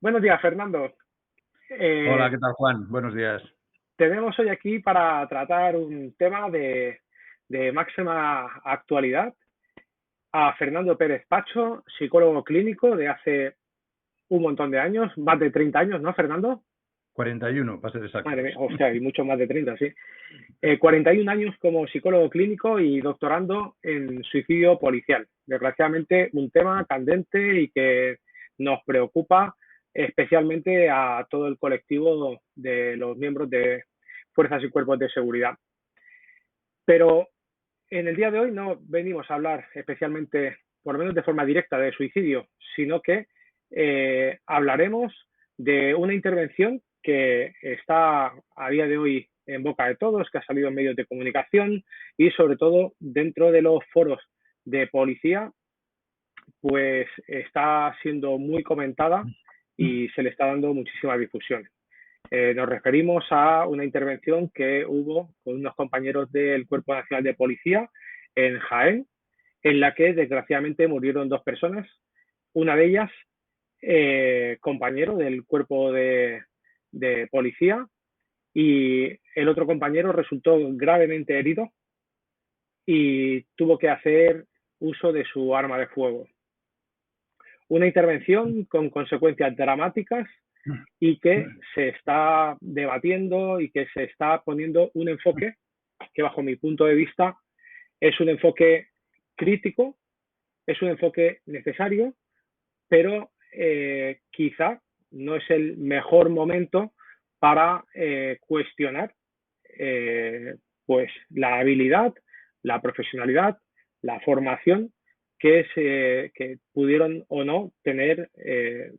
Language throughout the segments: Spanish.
Buenos días, Fernando. Hola, Eh, ¿qué tal, Juan? Buenos días. Tenemos hoy aquí para tratar un tema de máxima actualidad a Fernando Pérez Pacho, psicólogo clínico de hace un montón de años, más de 30 años, ¿no, Fernando? 41, para ser Madre exactos. mía, o sea, y mucho más de 30, sí. 41 años como psicólogo clínico y doctorando en suicidio policial. Desgraciadamente, un tema candente y que nos preocupa especialmente a todo el colectivo de los miembros de fuerzas y cuerpos de seguridad. Pero en el día de hoy no venimos a hablar especialmente, por lo menos de forma directa, de suicidio, sino que hablaremos de una intervención que está a día de hoy en boca de todos, que ha salido en medios de comunicación y sobre todo dentro de los foros de policía, pues está siendo muy comentada y se le está dando muchísima difusión. Nos referimos a una intervención que hubo con unos compañeros del Cuerpo Nacional de Policía en Jaén, en la que desgraciadamente murieron dos personas, una de ellas compañero del cuerpo de policía y el otro compañero resultó gravemente herido y tuvo que hacer uso de su arma de fuego. Una intervención con consecuencias dramáticas y que se está debatiendo y que se está poniendo un enfoque que bajo mi punto de vista es un enfoque crítico, es un enfoque necesario, pero quizá no es el mejor momento para cuestionar pues la habilidad, la profesionalidad, la formación que pudieron o no tener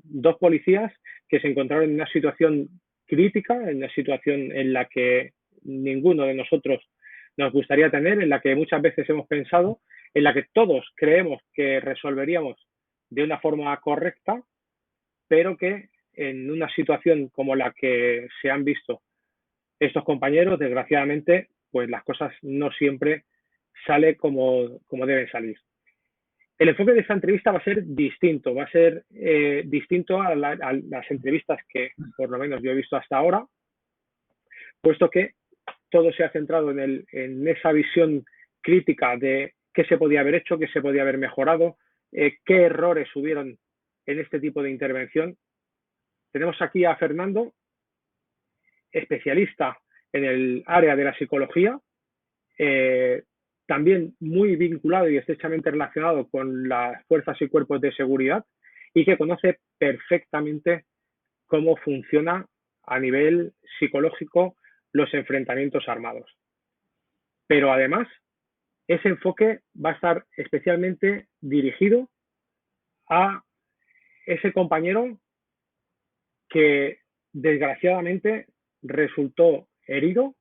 dos policías que se encontraron en una situación crítica, en una situación en la que ninguno de nosotros nos gustaría tener, en la que muchas veces hemos pensado, en la que todos creemos que resolveríamos de una forma correcta, pero que en una situación como la que se han visto estos compañeros, desgraciadamente, pues las cosas no siempre salen como deben salir. El enfoque de esta entrevista va a ser distinto, va a ser distinto a las entrevistas que por lo menos yo he visto hasta ahora, puesto que todo se ha centrado en esa visión crítica de qué se podía haber hecho, qué se podía haber mejorado, qué errores hubieron en este tipo de intervención. Tenemos aquí a Fernando, especialista en el área de la psicología, eh, también muy vinculado y estrechamente relacionado con las fuerzas y cuerpos de seguridad y que conoce perfectamente cómo funciona a nivel psicológico los enfrentamientos armados. Pero además, ese enfoque va a estar especialmente dirigido a ese compañero que desgraciadamente resultó herido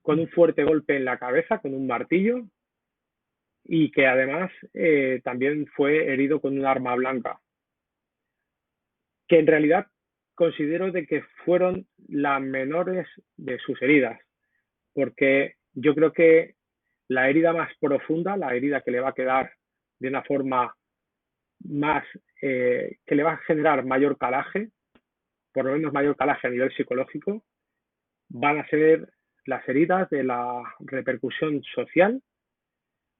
con un fuerte golpe en la cabeza, con un martillo, y que además también fue herido con un arma blanca, que en realidad considero de que fueron las menores de sus heridas, porque yo creo que la herida más profunda, la herida que le va a quedar de una forma más, que le va a generar mayor calaje, por lo menos mayor calaje a nivel psicológico, van a ser las heridas de la repercusión social,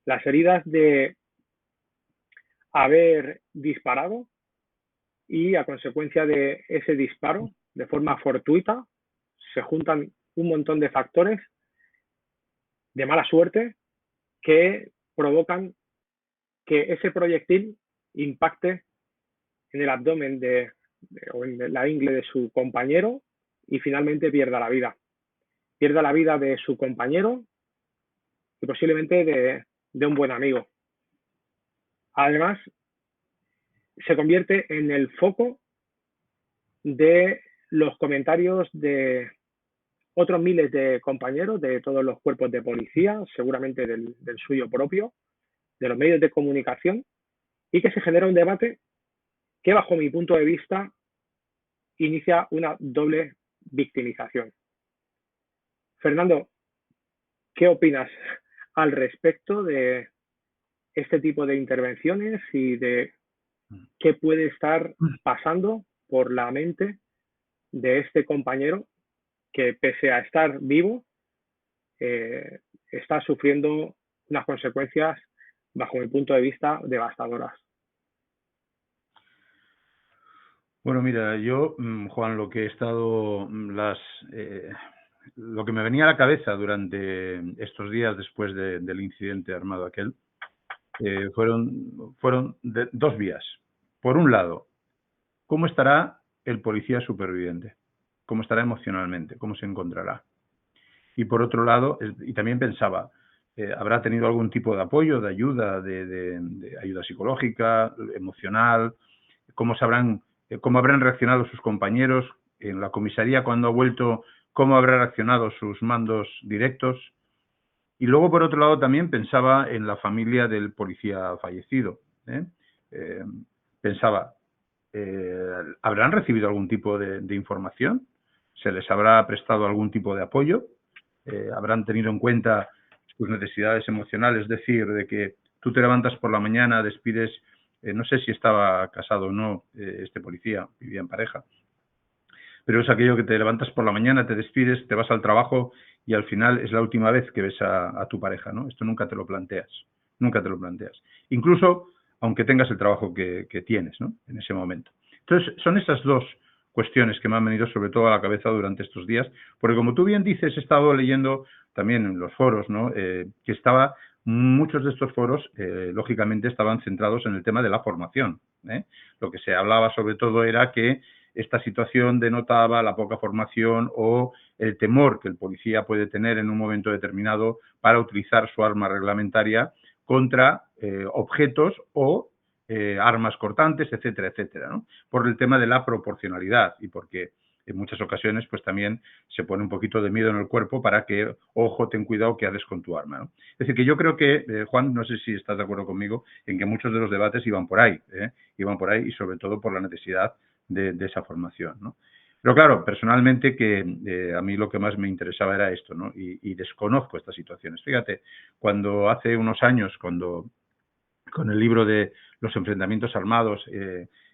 las heridas de haber disparado y a consecuencia de ese disparo, de forma fortuita, se juntan un montón de factores de mala suerte que provocan que ese proyectil impacte en el abdomen o en la ingle de su compañero y finalmente pierda la vida. Pierda la vida de su compañero y posiblemente de un buen amigo. Además, se convierte en el foco de los comentarios de otros miles de compañeros de todos los cuerpos de policía, seguramente del suyo propio, de los medios de comunicación, y que se genera un debate que, bajo mi punto de vista, inicia una doble victimización. Fernando, ¿qué opinas al respecto de este tipo de intervenciones y de qué puede estar pasando por la mente de este compañero que, pese a estar vivo, está sufriendo unas consecuencias, bajo mi punto de vista, devastadoras. Bueno, mira, yo, Juan, lo que he estado, lo que me venía a la cabeza durante estos días después del incidente armado aquel, fueron dos vías. Por un lado, ¿cómo estará el policía superviviente? ¿Cómo estará emocionalmente? ¿Cómo se encontrará? Y por otro lado, y también pensaba, ¿habrá tenido algún tipo de apoyo, de ayuda, de ayuda psicológica, emocional? ¿Cómo habrán reaccionado sus compañeros en la comisaría cuando ha vuelto? ¿Cómo habrán reaccionado sus mandos directos? Y luego, por otro lado, también pensaba en la familia del policía fallecido. Pensaba, ¿habrán recibido algún tipo de información? ¿Se les habrá prestado algún tipo de apoyo? ¿Habrán tenido en cuenta sus necesidades emocionales? Es decir, de que tú te levantas por la mañana, despides, no sé si estaba casado o no este policía, vivía en pareja, pero es aquello que te levantas por la mañana, te despides, te vas al trabajo y al final es la última vez que ves a tu pareja, ¿no? Esto nunca te lo planteas, nunca te lo planteas. Incluso aunque tengas el trabajo que tienes, ¿no? En ese momento. Entonces, son esas dos cuestiones que me han venido sobre todo a la cabeza durante estos días, porque como tú bien dices, he estado leyendo también en los foros, ¿no? Muchos de estos foros, lógicamente, estaban centrados en el tema de la formación, ¿eh? Lo que se hablaba sobre todo era que esta situación denotaba la poca formación o el temor que el policía puede tener en un momento determinado para utilizar su arma reglamentaria contra objetos o armas cortantes, etcétera, etcétera, ¿no? Por el tema de la proporcionalidad y porque en muchas ocasiones pues también se pone un poquito de miedo en el cuerpo para que, ojo, ten cuidado qué haces con tu arma, ¿no? Es decir, que yo creo que, Juan, no sé si estás de acuerdo conmigo, en que muchos de los debates iban por ahí y sobre todo por la necesidad de esa formación, ¿no? Pero claro, personalmente que a mí lo que más me interesaba era esto, ¿no? Y desconozco estas situaciones. Fíjate, cuando hace unos años, con el libro de los enfrentamientos armados,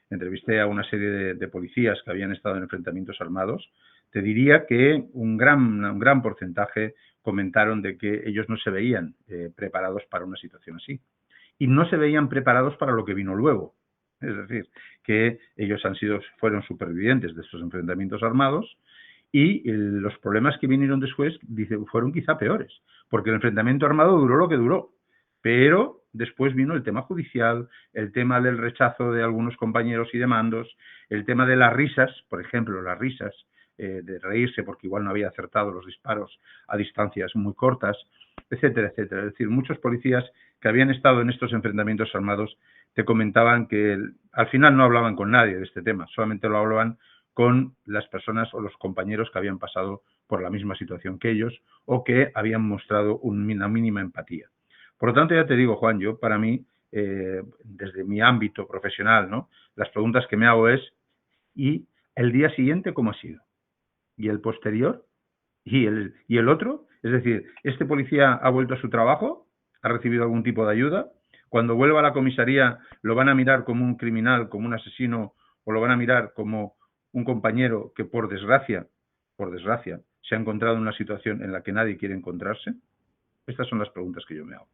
entrevisté a una serie de policías que habían estado en enfrentamientos armados, te diría que un gran porcentaje comentaron de que ellos no se veían preparados para una situación así. Y no se veían preparados para lo que vino luego. Es decir, que ellos fueron supervivientes de estos enfrentamientos armados y los problemas que vinieron después fueron quizá peores, porque el enfrentamiento armado duró lo que duró, pero después vino el tema judicial, el tema del rechazo de algunos compañeros y de mandos, el tema de las risas, por ejemplo, las risas, de reírse porque igual no había acertado los disparos a distancias muy cortas, etcétera, etcétera. Es decir, muchos policías que habían estado en estos enfrentamientos armados te comentaban que al final no hablaban con nadie de este tema, solamente lo hablaban con las personas o los compañeros que habían pasado por la misma situación que ellos o que habían mostrado una mínima empatía. Por lo tanto, ya te digo, Juan, yo para mí, desde mi ámbito profesional, ¿no? Las preguntas que me hago es, ¿y el día siguiente cómo ha sido? ¿Y el posterior? ¿Y el otro? Es decir, ¿este policía ha vuelto a su trabajo? ¿Ha recibido algún tipo de ayuda? Cuando vuelva a la comisaría, ¿lo van a mirar como un criminal, como un asesino, o lo van a mirar como un compañero que por desgracia, se ha encontrado en una situación en la que nadie quiere encontrarse? Estas son las preguntas que yo me hago.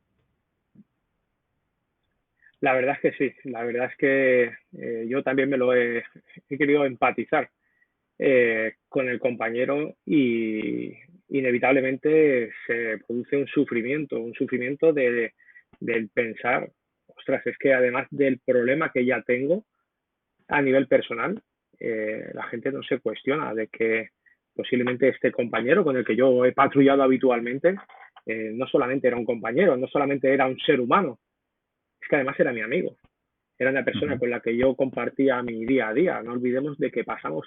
La verdad es que sí, la verdad es que yo también me lo he querido empatizar con el compañero y inevitablemente se produce un sufrimiento del pensar, ostras, es que además del problema que ya tengo a nivel personal, la gente no se cuestiona de que posiblemente este compañero con el que yo he patrullado habitualmente no solamente era un compañero, no solamente era un ser humano, es que además era mi amigo, era una persona con la que yo compartía mi día a día. No olvidemos de que pasamos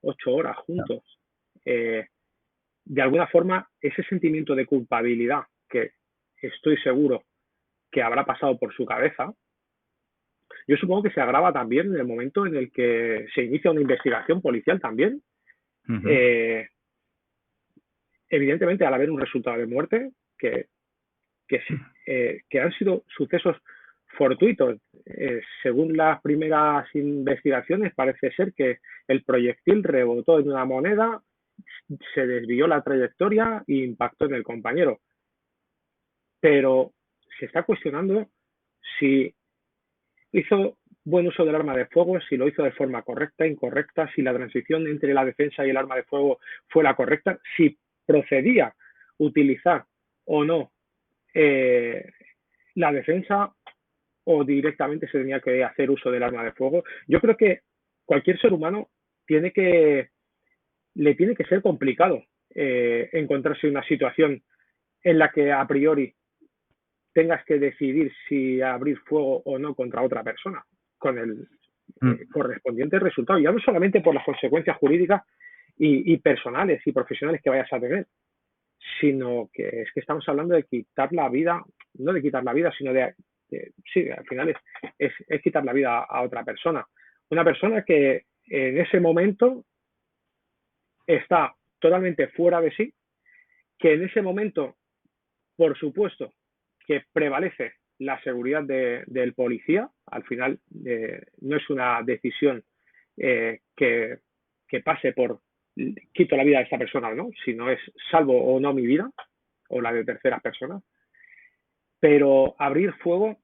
8 horas juntos. De alguna forma, ese sentimiento de culpabilidad que estoy seguro que habrá pasado por su cabeza, yo supongo que se agrava también en el momento en el que se inicia una investigación policial también. Evidentemente, al haber un resultado de muerte, que han sido sucesos fortuito. Según las primeras investigaciones, parece ser que el proyectil rebotó en una moneda, se desvió la trayectoria e impactó en el compañero. Pero se está cuestionando si hizo buen uso del arma de fuego, si lo hizo de forma correcta, incorrecta, si la transición entre la defensa y el arma de fuego fue la correcta, si procedía utilizar o no la defensa o directamente se tenía que hacer uso del arma de fuego. Yo creo que cualquier ser humano le tiene que ser complicado encontrarse en una situación en la que a priori tengas que decidir si abrir fuego o no contra otra persona, con el correspondiente resultado, ya no solamente por las consecuencias jurídicas y personales y profesionales que vayas a tener, sino que es que estamos hablando de quitar la vida, no de quitar la vida, sino sí, al final es quitar la vida a otra persona. Una persona que en ese momento está totalmente fuera de sí, que en ese momento, por supuesto, que prevalece la seguridad del policía. Al final no es una decisión que pase por quito la vida de esta persona o no, sino es salvo o no mi vida o la de terceras personas. Pero abrir fuego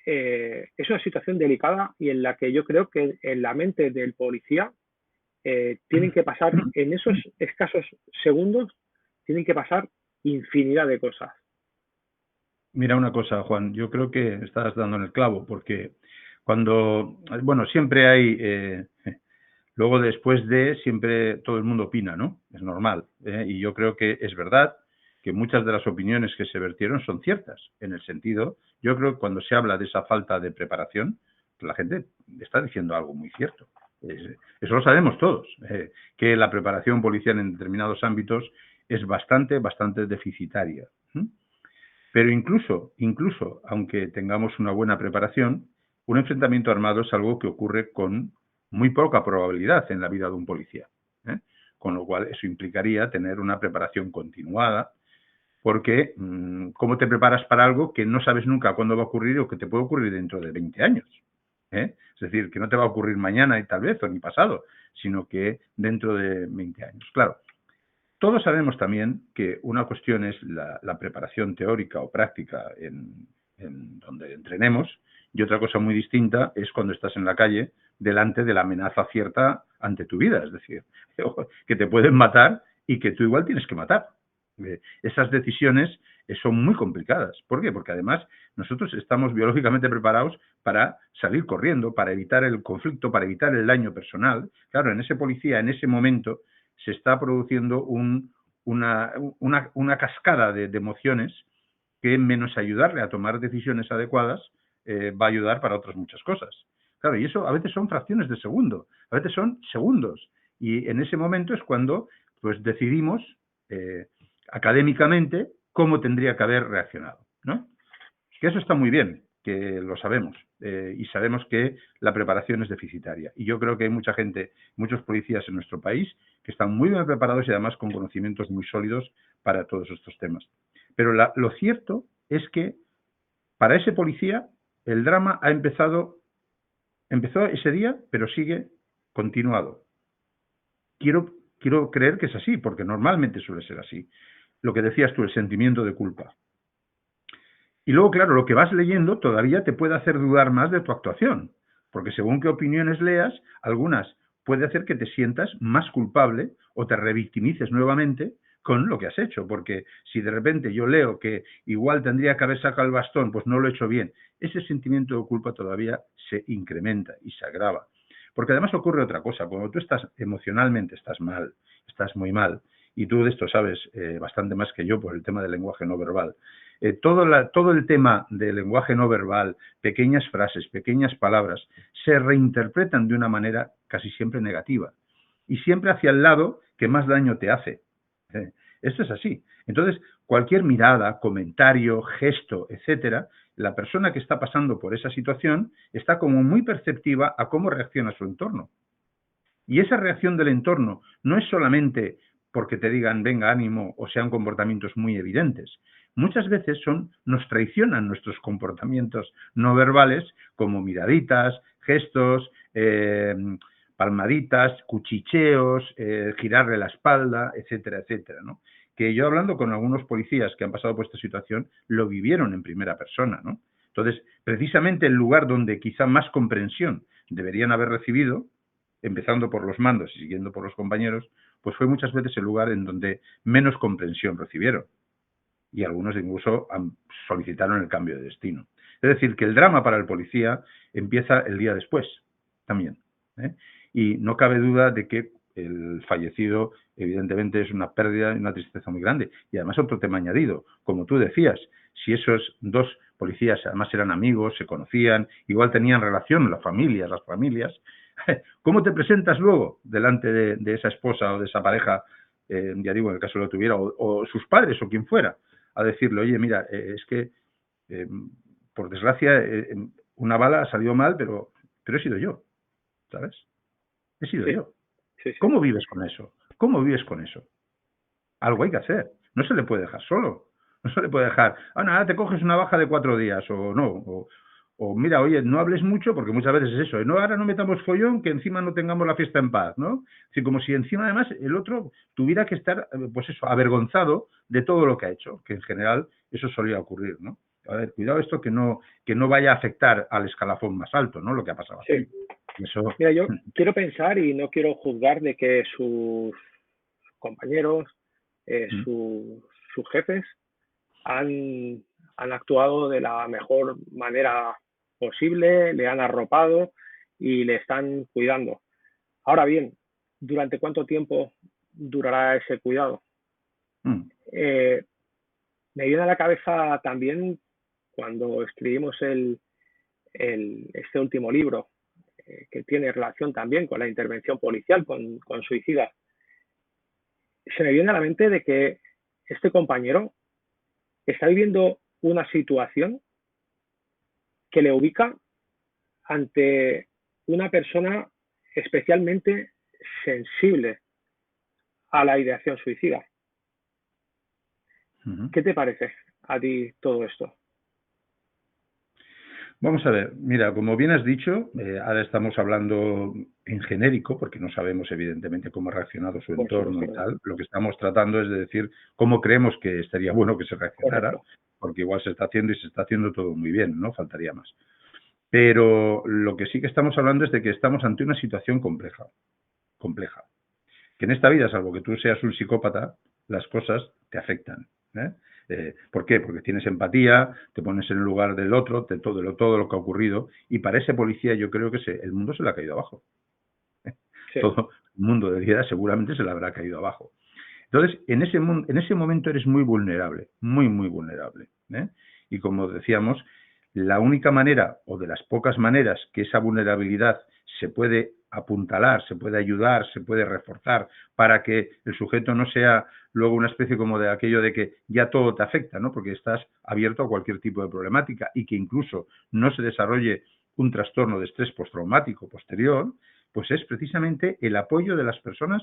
es una situación delicada y en la que yo creo que en la mente del policía tienen que pasar, en esos escasos segundos, tienen que pasar infinidad de cosas. Mira una cosa, Juan, yo creo que estás dando en el clavo, porque cuando, bueno, siempre hay, luego después de, siempre todo el mundo opina, ¿no? Es normal, y yo creo que es verdad que muchas de las opiniones que se vertieron son ciertas, en el sentido, yo creo que cuando se habla de esa falta de preparación, la gente está diciendo algo muy cierto. Eso lo sabemos todos, que la preparación policial en determinados ámbitos es bastante deficitaria. Pero incluso, aunque tengamos una buena preparación, un enfrentamiento armado es algo que ocurre con muy poca probabilidad en la vida de un policía. Con lo cual, eso implicaría tener una preparación continuada, porque ¿cómo te preparas para algo que no sabes nunca cuándo va a ocurrir o que te puede ocurrir dentro de 20 años? Es decir, que no te va a ocurrir mañana y tal vez, o ni pasado, sino que dentro de 20 años. Claro. Todos sabemos también que una cuestión es la preparación teórica o práctica en donde entrenemos, y otra cosa muy distinta es cuando estás en la calle delante de la amenaza cierta ante tu vida, es decir, que te pueden matar y que tú igual tienes que matar. Esas decisiones son muy complicadas. ¿Por qué? Porque además nosotros estamos biológicamente preparados para salir corriendo, para evitar el conflicto, para evitar el daño personal. Claro, en ese policía, en ese momento, se está produciendo una cascada de emociones que, menos ayudarle a tomar decisiones adecuadas, va a ayudar para otras muchas cosas. Claro, y eso a veces son fracciones de segundo, a veces son segundos. Y en ese momento es cuando pues decidimos académicamente cómo tendría que haber reaccionado, ¿no? Que eso está muy bien, que lo sabemos, y sabemos que la preparación es deficitaria. Y yo creo que hay mucha gente, muchos policías en nuestro país, que están muy bien preparados y además con conocimientos muy sólidos para todos estos temas. Pero lo cierto es que para ese policía el drama empezó ese día, pero sigue continuado. Quiero creer que es así, porque normalmente suele ser así. Lo que decías tú, el sentimiento de culpa. Y luego, claro, lo que vas leyendo todavía te puede hacer dudar más de tu actuación, porque según qué opiniones leas, algunas puede hacer que te sientas más culpable o te revictimices nuevamente con lo que has hecho, porque si de repente yo leo que igual tendría que haber sacado el bastón, pues no lo he hecho bien, ese sentimiento de culpa todavía se incrementa y se agrava. Porque además ocurre otra cosa, cuando tú estás emocionalmente, estás mal, estás muy mal, y tú de esto sabes bastante más que yo por el tema del lenguaje no verbal. Todo el tema del lenguaje no verbal, pequeñas frases, pequeñas palabras, se reinterpretan de una manera casi siempre negativa y siempre hacia el lado que más daño te hace. Esto es así. Entonces, cualquier mirada, comentario, gesto, etcétera, la persona que está pasando por esa situación está como muy perceptiva a cómo reacciona su entorno. Y esa reacción del entorno no es solamente porque te digan venga ánimo o sean comportamientos muy evidentes. muchas veces nos traicionan nuestros comportamientos no verbales, como miraditas, gestos, palmaditas, cuchicheos, girarle la espalda, etcétera, etcétera, ¿no? Que yo, hablando con algunos policías que han pasado por esta situación, lo vivieron en primera persona, ¿no? Entonces, precisamente el lugar donde quizá más comprensión deberían haber recibido, empezando por los mandos y siguiendo por los compañeros, pues fue muchas veces el lugar en donde menos comprensión recibieron. Y algunos incluso solicitaron el cambio de destino. Es decir, que el drama para el policía empieza el día después, también, ¿eh? Y no cabe duda de que el fallecido, evidentemente, es una pérdida y una tristeza muy grande. Y además otro tema añadido, como tú decías, si esos dos policías además eran amigos, se conocían, igual tenían relación, las familias, ¿cómo te presentas luego delante de esa esposa o de esa pareja, ya digo, en el caso lo tuviera, o sus padres o quien fuera, a decirle, oye, mira, es que, por desgracia, una bala salió mal, pero he sido yo, ¿sabes? He sido Sí, yo. sí, sí. ¿Cómo vives con eso? ¿Cómo vives con eso? Algo hay que hacer. No se le puede dejar solo. No se le puede dejar, nada, te coges una baja de 4 días o no. O mira, oye, no hables mucho porque muchas veces es eso. No, ahora no metamos follón que encima no tengamos la fiesta en paz, ¿no? Es decir, como si encima además el otro tuviera que estar, pues eso, avergonzado de todo lo que ha hecho, que en general eso solía ocurrir, ¿no? A ver, cuidado esto que no vaya a afectar al escalafón más alto, ¿no? Lo que ha pasado Sí. aquí. Eso, Mira, yo quiero pensar y no quiero juzgar de que sus compañeros, sus jefes han, han actuado de la mejor manera posible, le han arropado y le están cuidando. Ahora bien, ¿durante cuánto tiempo durará ese cuidado? Eh, Me viene a la cabeza también cuando escribimos este último libro, que tiene relación también con la intervención policial, con suicidas. Se me viene a la mente de que este compañero está viviendo una situación que le ubica ante una persona especialmente sensible a la ideación suicida. ¿Qué te parece a ti todo esto? Vamos a ver, mira, como bien has dicho, ahora estamos hablando en genérico, porque no sabemos evidentemente cómo ha reaccionado su Por entorno supuesto y que no. tal. Lo que estamos tratando es de decir cómo creemos que estaría bueno que se reaccionara, Correcto. porque igual se está haciendo y se está haciendo todo muy bien, ¿no? Faltaría más. Pero lo que sí que estamos hablando es de que estamos ante una situación compleja. Que en esta vida, salvo que tú seas un psicópata, las cosas te afectan, ¿eh? ¿Por qué? Porque tienes empatía, te pones en el lugar del otro, de todo lo que ha ocurrido, y para ese policía yo creo que el mundo se le ha caído abajo. Sí. Todo el mundo de vida seguramente se le habrá caído abajo. Entonces, en ese momento eres muy vulnerable, muy, muy vulnerable, ¿eh? Y como decíamos, la única manera, o de las pocas maneras, que esa vulnerabilidad se puede apuntalar, se puede ayudar, se puede reforzar, para que el sujeto no sea luego una especie como de aquello de que ya todo te afecta, ¿no? Porque estás abierto a cualquier tipo de problemática y que incluso no se desarrolle un trastorno de estrés postraumático posterior, pues es precisamente el apoyo de las personas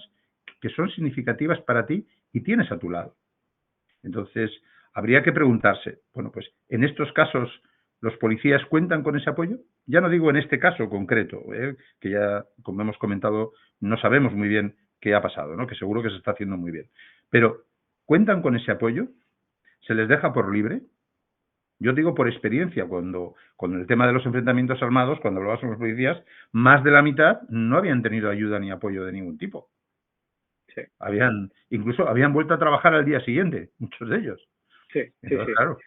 que son significativas para ti y tienes a tu lado. Entonces, habría que preguntarse, bueno, pues en estos casos, ¿los policías cuentan con ese apoyo? Ya no digo en este caso concreto, que ya, como hemos comentado, no sabemos muy bien qué ha pasado, ¿no? Que seguro que se está haciendo muy bien. Pero, ¿cuentan con ese apoyo? ¿Se les deja por libre? Yo digo por experiencia, con el tema de los enfrentamientos armados, cuando hablabas con los policías, más de la mitad no habían tenido ayuda ni apoyo de ningún tipo. Sí. Incluso habían vuelto a trabajar al día siguiente, muchos de ellos. Sí, sí, Entonces, sí. claro,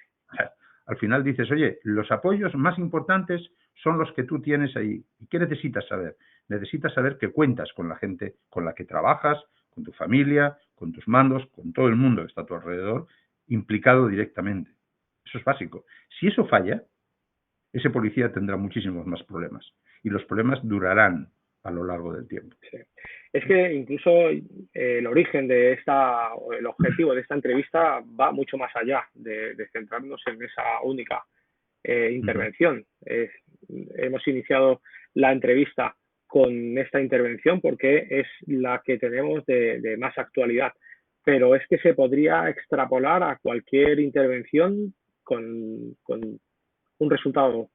al final dices, oye, los apoyos más importantes son los que tú tienes ahí. ¿Y qué necesitas saber? Necesitas saber que cuentas con la gente con la que trabajas, con tu familia, con tus mandos, con todo el mundo que está a tu alrededor, implicado directamente. Eso es básico. Si eso falla, ese policía tendrá muchísimos más problemas. Y los problemas durarán a lo largo del tiempo. Sí. Es que incluso el origen de o el objetivo de esta entrevista va mucho más allá de centrarnos en esa única intervención. Hemos iniciado la entrevista con esta intervención porque es la que tenemos de más actualidad. pero es que se podría extrapolar a cualquier intervención con un resultado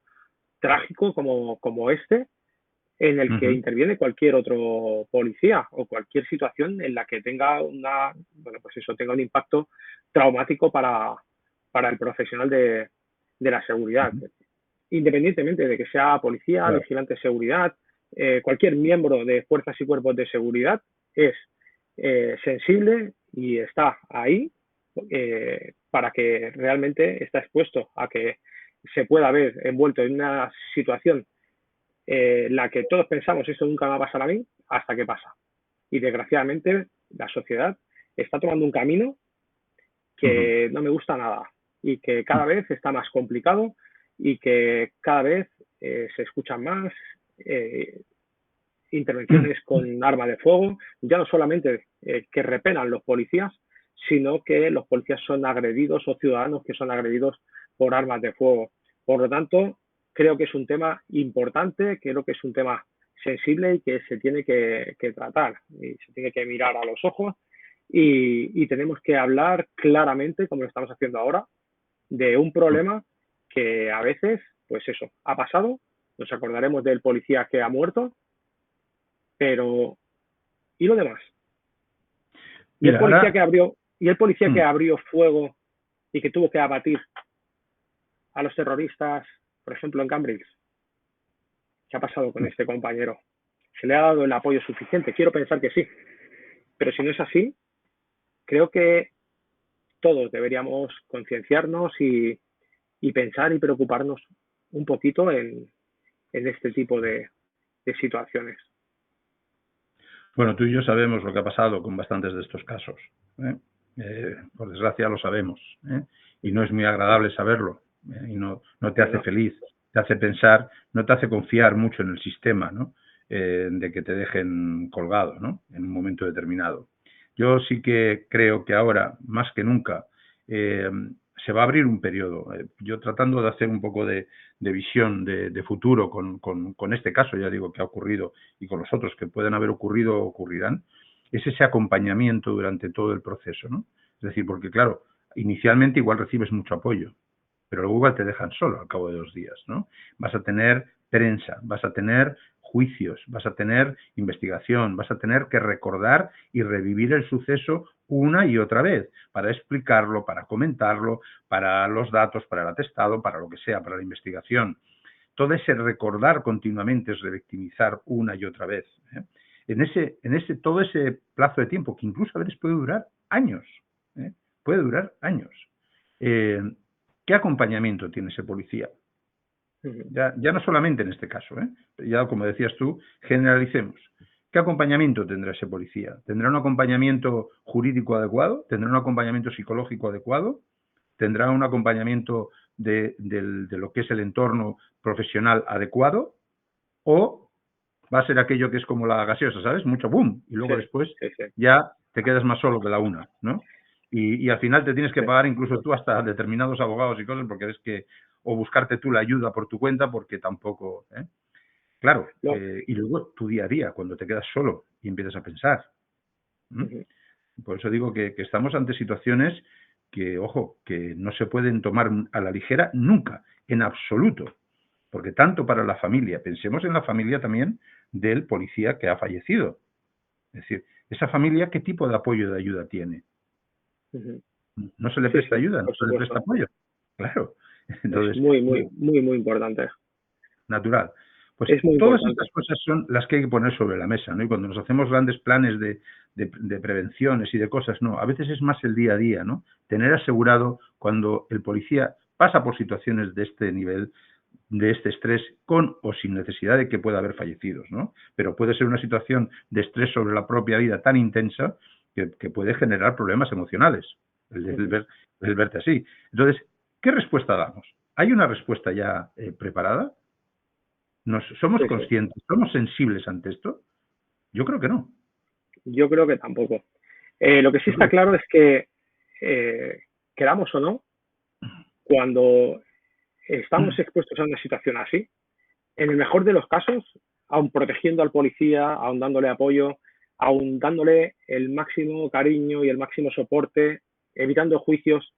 trágico como este, en el que Ujú. interviene cualquier otro policía o cualquier situación en la que tenga bueno, pues eso, tenga un impacto traumático para el profesional de la seguridad. Ujú. Independientemente de que sea policía, Claro. vigilante de seguridad, cualquier miembro de fuerzas y cuerpos de seguridad es sensible y está ahí para que realmente está expuesto a que se pueda ver envuelto en una situación la que todos pensamos esto nunca me va a pasar a mí, hasta que pasa. Y desgraciadamente la sociedad está tomando un camino Ujú. que no me gusta nada y que cada vez está más complicado y que cada vez se escuchan más intervenciones con arma de fuego, ya no solamente que repelan los policías, sino que los policías son agredidos o ciudadanos que son agredidos por armas de fuego. Por lo tanto, creo que es un tema importante, creo que es un tema sensible y que se tiene que tratar y se tiene que mirar a los ojos y tenemos que hablar claramente, como lo estamos haciendo ahora, de un problema que a veces, pues eso, ha pasado, nos acordaremos del policía que ha muerto, pero ¿y lo demás? ¿Y el Mira, policía ahora, que abrió, y el policía que mm, abrió fuego y que tuvo que abatir a los terroristas, por ejemplo, en Cambridge? ¿Qué ha pasado con este compañero? ¿Se le ha dado el apoyo suficiente? Quiero pensar que sí, pero si no es así, creo que todos deberíamos concienciarnos y pensar y preocuparnos un poquito en este tipo de situaciones. bueno, tú y yo sabemos lo que ha pasado con bastantes de estos casos, ¿eh? Por desgracia lo sabemos, ¿eh? Y no es muy agradable saberlo, y no te hace No, feliz, te hace pensar, no te hace confiar mucho en el sistema, ¿no? De que te dejen colgado, ¿no? En un momento determinado. Yo sí que creo que ahora, más que nunca, eh, se va a abrir un periodo. Yo tratando de hacer un poco de visión de futuro con este caso, ya digo, que ha ocurrido y con los otros que pueden haber ocurrido o ocurrirán, es ese acompañamiento durante todo el proceso, ¿no? Es decir, porque claro, inicialmente igual recibes mucho apoyo, pero luego igual te dejan solo al cabo de 2 días, ¿no? Vas a tener prensa, vas a tener juicios, vas a tener investigación, vas a tener que recordar y revivir el suceso una y otra vez para explicarlo, para comentarlo, para los datos, para el atestado, para lo que sea, para la investigación. Todo ese recordar continuamente es revictimizar una y otra vez, ¿eh? Todo ese plazo de tiempo, que incluso a veces puede durar años, ¿eh? Puede durar años. Eh, ¿Qué acompañamiento tiene ese policía? Ya no solamente en este caso, ¿eh? Ya como decías tú, generalicemos. ¿Qué acompañamiento tendrá ese policía? ¿Tendrá un acompañamiento jurídico adecuado? ¿Tendrá un acompañamiento psicológico adecuado? ¿Tendrá un acompañamiento de lo que es el entorno profesional adecuado? ¿O va a ser aquello que es como la gaseosa, ¿sabes? Mucho boom, y sí, luego después sí, sí, ya te quedas más solo que la una, ¿no? Y al final te tienes que sí. pagar incluso tú hasta determinados abogados y cosas porque ves que, o buscarte tú la ayuda por tu cuenta porque tampoco, ¿eh? Claro, Lo, y luego tu día a día, cuando te quedas solo y empiezas a pensar. ¿M? Por eso digo que estamos ante situaciones que, ojo, que no se pueden tomar a la ligera nunca, en absoluto. Porque tanto para la familia, pensemos en la familia también del policía que ha fallecido. Es decir, esa familia, ¿qué tipo de apoyo de ayuda tiene? No se le sí, presta sí, ayuda, no por se le presta supuesto. apoyo. Claro. Es Entonces, muy, muy, muy, muy importante. natural. Pues Es muy todas importante. estas cosas son las que hay que poner sobre la mesa, ¿no? Y cuando nos hacemos grandes planes de prevenciones y de cosas, no, a veces es más el día a día, ¿no? Tener asegurado cuando el policía pasa por situaciones de este nivel, de este estrés, con o sin necesidad de que pueda haber fallecidos, ¿no? Pero puede ser una situación de estrés sobre la propia vida tan intensa que puede generar problemas emocionales, el verte así. Entonces, ¿qué respuesta damos? ¿Hay una respuesta ya preparada? ¿Somos Sí, sí. conscientes? ¿Somos sensibles ante esto? Yo creo que no. Yo creo que tampoco. Lo que sí Yo está creo que claro es que, queramos o no, cuando estamos expuestos a una situación así, en el mejor de los casos, aun protegiendo al policía, aun dándole apoyo, aun dándole el máximo cariño y el máximo soporte, evitando juicios,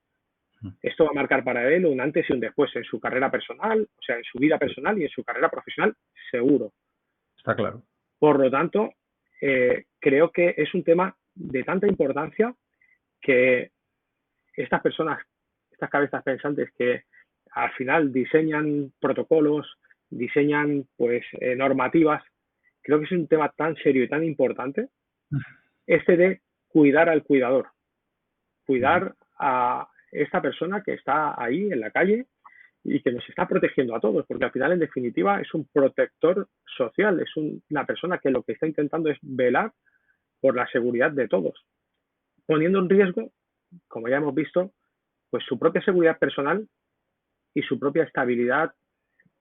esto va a marcar para él un antes y un después en su carrera personal, o sea, en su vida personal y en su carrera profesional, seguro. Está claro. Por lo tanto, creo que es un tema de tanta importancia que estas personas, estas cabezas pensantes que al final diseñan protocolos, diseñan pues normativas, creo que es un tema tan serio y tan importante este de cuidar al cuidador, cuidar a esta persona que está ahí en la calle y que nos está protegiendo a todos, porque al final, en definitiva, es un protector social, es una persona que lo que está intentando es velar por la seguridad de todos, poniendo en riesgo, como ya hemos visto, pues su propia seguridad personal y su propia estabilidad,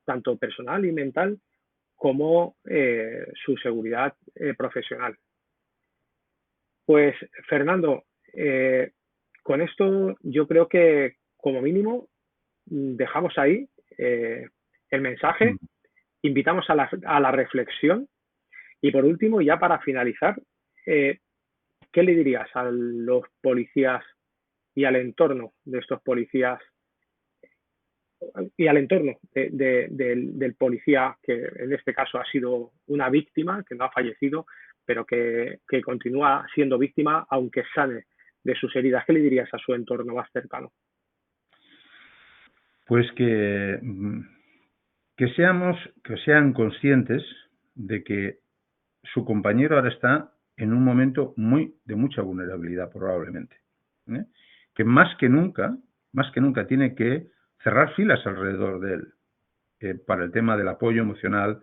tanto personal y mental, como su seguridad profesional. Pues, Fernando, con esto yo creo que, como mínimo, dejamos ahí el mensaje, invitamos a la reflexión y, por último, ya para finalizar, ¿qué le dirías a los policías y al entorno de estos policías y al entorno del policía que en este caso ha sido una víctima, que no ha fallecido, pero que continúa siendo víctima aunque sane de sus heridas? ¿Qué le dirías a su entorno más cercano? Pues que sean conscientes de que su compañero ahora está en un momento de mucha vulnerabilidad, probablemente. ¿eh? Que más que nunca tiene que cerrar filas alrededor de él para el tema del apoyo emocional,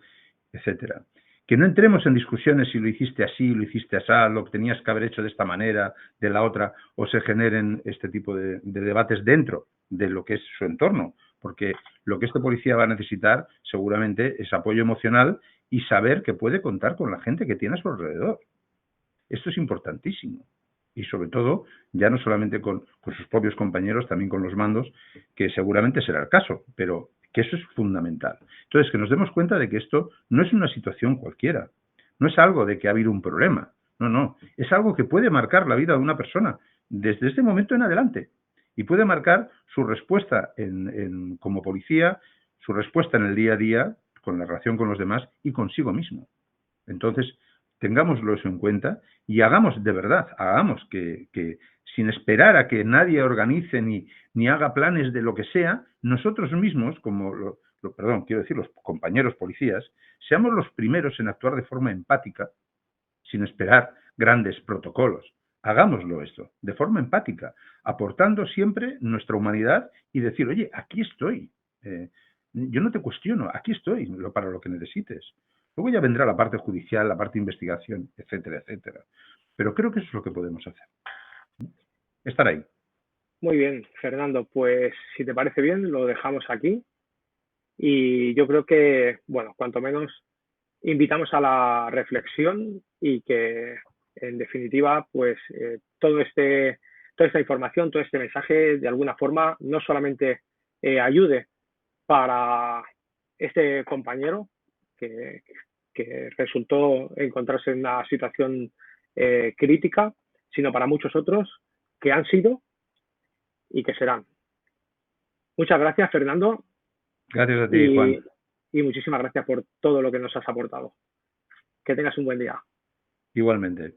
etcétera. Que no entremos en discusiones si lo hiciste así, lo hiciste así, lo que tenías que haber hecho de esta manera, de la otra, o se generen este tipo de debates dentro de lo que es su entorno, porque lo que este policía va a necesitar seguramente es apoyo emocional y saber que puede contar con la gente que tiene a su alrededor. Esto es importantísimo. Y sobre todo, ya no solamente con sus propios compañeros, también con los mandos, que seguramente será el caso, pero que eso es fundamental. Entonces, que nos demos cuenta de que esto no es una situación cualquiera, no es algo de que ha habido un problema, no, es algo que puede marcar la vida de una persona desde este momento en adelante y puede marcar su respuesta como policía, su respuesta en el día a día, con la relación con los demás y consigo mismo. Entonces, tengámoslo eso en cuenta y hagamos de verdad, hagamos que sin esperar a que nadie organice ni haga planes de lo que sea, nosotros mismos, como quiero decir, los compañeros policías, seamos los primeros en actuar de forma empática, sin esperar grandes protocolos. Hagámoslo esto, de forma empática, aportando siempre nuestra humanidad y decir, oye, aquí estoy, yo no te cuestiono, aquí estoy para lo que necesites. Luego ya vendrá la parte judicial, la parte de investigación, etcétera, etcétera. Pero creo que eso es lo que podemos hacer. Estar ahí. Muy bien, Fernando, pues si te parece bien, lo dejamos aquí. Y yo creo que, bueno, cuanto menos invitamos a la reflexión y que, en definitiva, pues toda esta información, todo este mensaje, de alguna forma, no solamente ayude para este compañero que resultó encontrarse en una situación crítica, sino para muchos otros que han sido y que serán. Muchas gracias, Fernando. Gracias a ti, Juan. Y muchísimas gracias por todo lo que nos has aportado. Que tengas un buen día. Igualmente.